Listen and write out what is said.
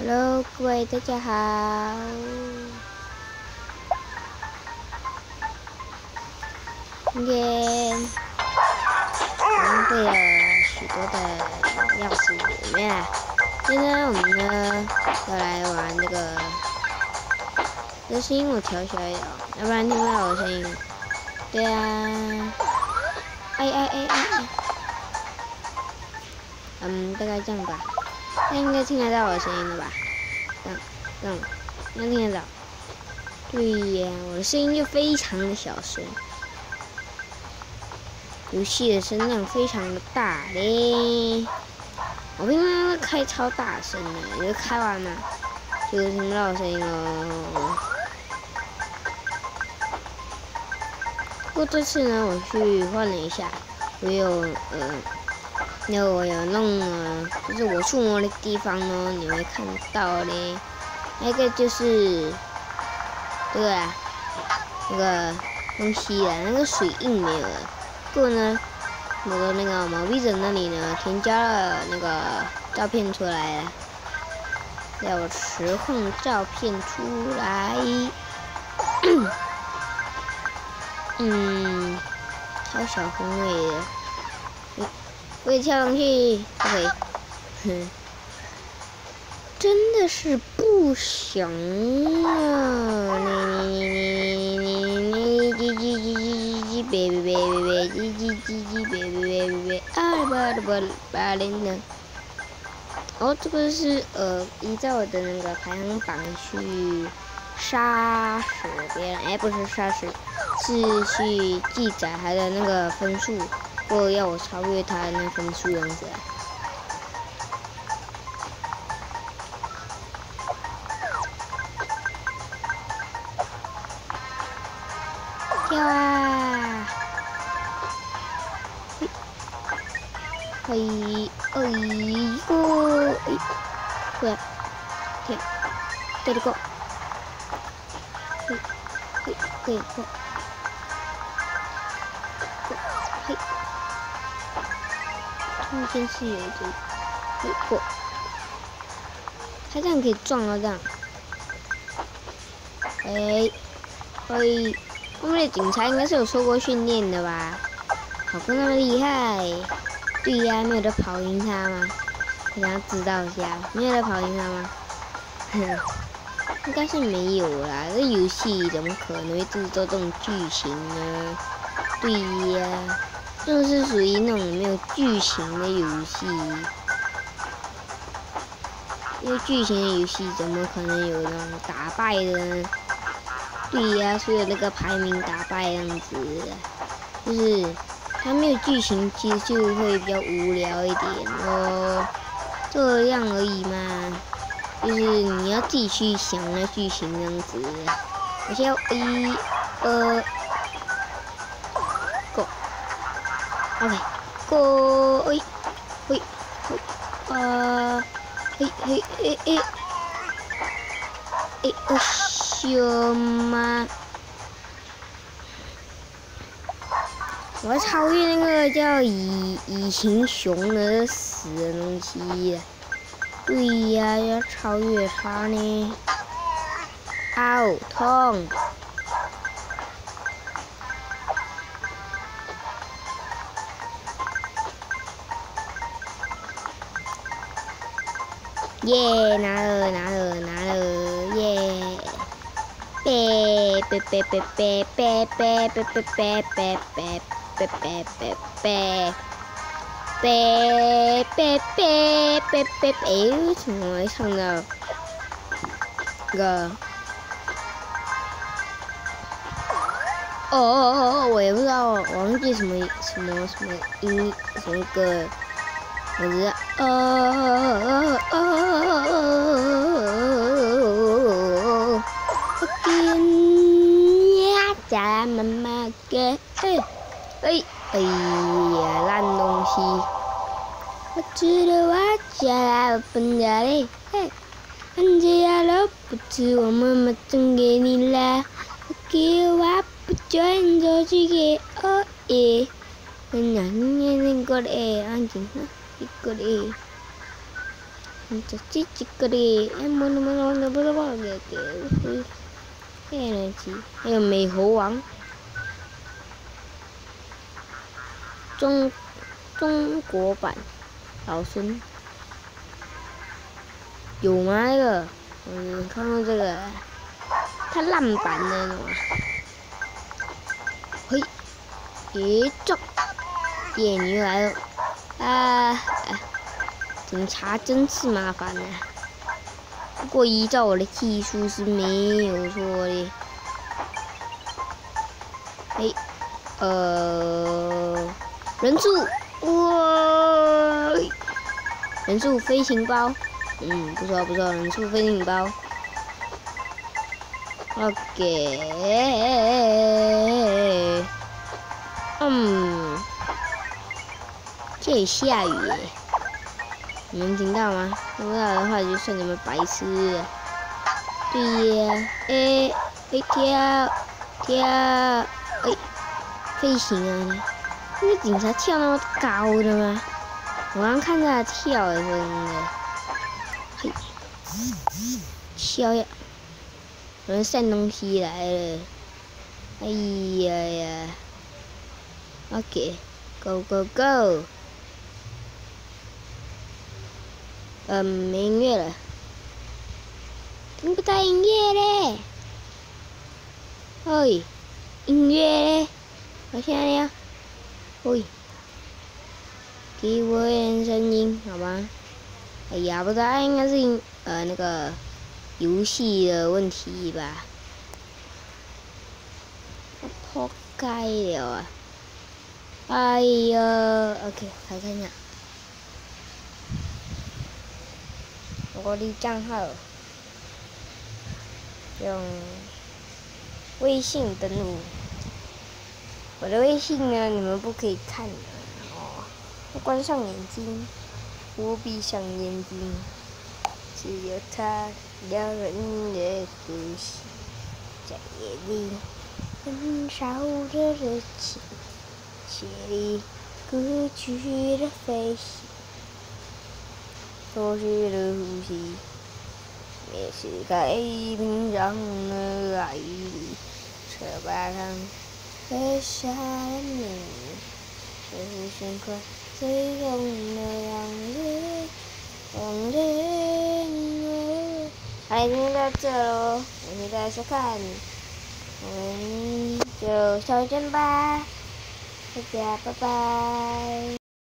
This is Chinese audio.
Hello， 各位大家好。今天我们会了许多的钥匙里面啊，今天我们呢要来玩这个。这声音我调小一点，要不然听不到我的声音。对啊，哎！大概这样吧，这样应该听得到我的声音了吧？这样，应该听得到。对呀，我的声音就非常的小声，游戏的声量非常的大嘞。我平常都开超大声的，就开完了就听不到我声音了。不过这次呢，我去换了一下，我有弄了，就是我触摸的地方呢，你会看到嘞。那个就是这个那个东西啊，那个水印没有了。不过呢，我的那个毛笔枕那里呢，添加了那个照片出来了，要我实况照片出来。超小风味的，我也跳上去，不可以，真的是不行啊！哦，这个是依照我的那个排行榜去杀死别人，哎，不是杀死。是去记载他的那个分数，或要我超越他的那分数样子啊。跳啊！嘿，对这个，嘿。中间是有一个过，它这样可以撞到这样。我们的警察应该是有受过训练的吧？好不那么厉害。对呀，没有得跑赢他吗？我想要知道一下，没有得跑赢他吗？应该是没有啦，这游戏怎么可能会制作这种剧情呢？对呀。这是属于那种没有剧情的游戏，因为剧情的游戏怎么可能有那种打败的呢？对呀，所以那个排名打败样子，就是它没有剧情，其实就会比较无聊一点哦，这样而已嘛。就是你要自己去想那剧情这样子。我先1、2。OK， go， 熊吗？我要超越那个叫蚁形熊的死的东西。对呀，要超越它呢。嗷，痛！耶，拿了，耶！为什么会唱到这个？我也不知道，我忘记什么音什么歌。我知道，家妈妈给，哎呀，烂东西！我知道我家了分家嘞，分家了不止我妈妈赠给你啦，我给我不准走去给耶，那过来安静。一个嘞，这个嘞，还有美猴王，中国版老孙有吗？那个，看过这个，它烂版的那种。嘿，中，耶，你又来了啊！警察真是麻烦呢。不过依照我的技术是没有错的。哎，人数，哇！人数飞行包，不错不错，人数飞行包。OK，这里下雨耶，你们听到吗？听不到的话就算你们白痴了。对呀，跳，飞行啊！那个警察跳那么高的吗？我刚看到他跳的，真的。嘿，跳呀！有人散东西来了。哎呀！OK，Go Go Go！没音乐了，听不到音乐嘞。嘿，音乐嘞，我现在呀，喂，给我点声音好吗？哎呀，不知道应该是那个游戏的问题吧。破盖了啊！哎呀 ，OK， 来看一下。我的账号用微信登录，我的微信呢，你们不可以看的哦。关上眼睛，我闭上眼睛，只有他两人的故事，在夜里燃烧着热情，写里歌曲的飞行。熟悉的呼吸，也是太平常的爱里，车把上刻下了你，这是深刻最痛的样子，忘记好，今天到这喽，感谢大家收看，我们就下回见吧，大家拜拜。